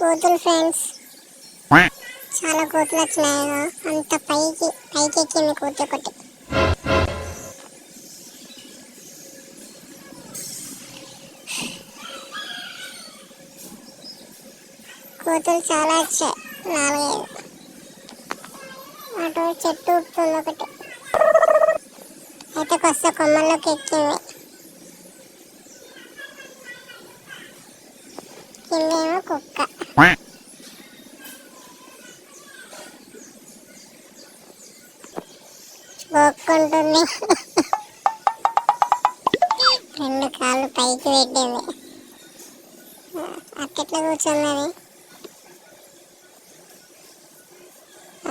కోతులు ఫ్రెండ్స్. చాలా కోతులు వచ్చినాయి. అంత పైకి ఎక్కింది కోతి ఒకటి. కోతులు చాలా వచ్చాయి, 4-5. అటు చెట్టు ఉప్పుతుంది ఒకటి. అయితే కొత్త కొమ్మల్లోకి ఎక్కింది. కిందేమో కుక్క. గోక్కుంటుంది. 2 కాళ్ళు పైకి పెట్టింది. అట్టెట్లా కూర్చున్నది.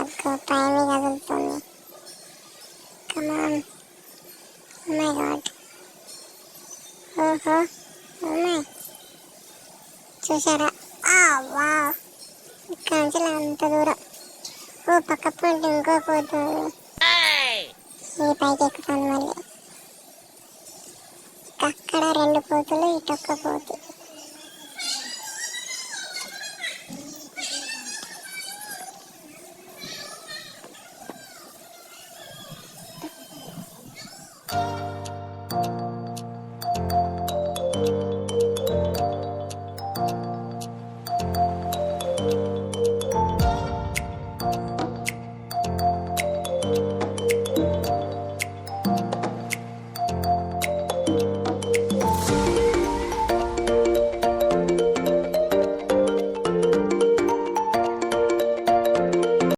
అక్కో పైన కదులుతుంది. కమాన్. Oh my god. ఓహో, ఓ మై. చూసారా? వావ్, ఇక్కడ నుంచి అంత దూరం. ఓ పక్క పంట ఇంకో పోతుంది. ఈ పైకి ఎక్కుతాను మళ్ళీ. అక్కడ 2 కోతులు, ఇటొక్క కోతి.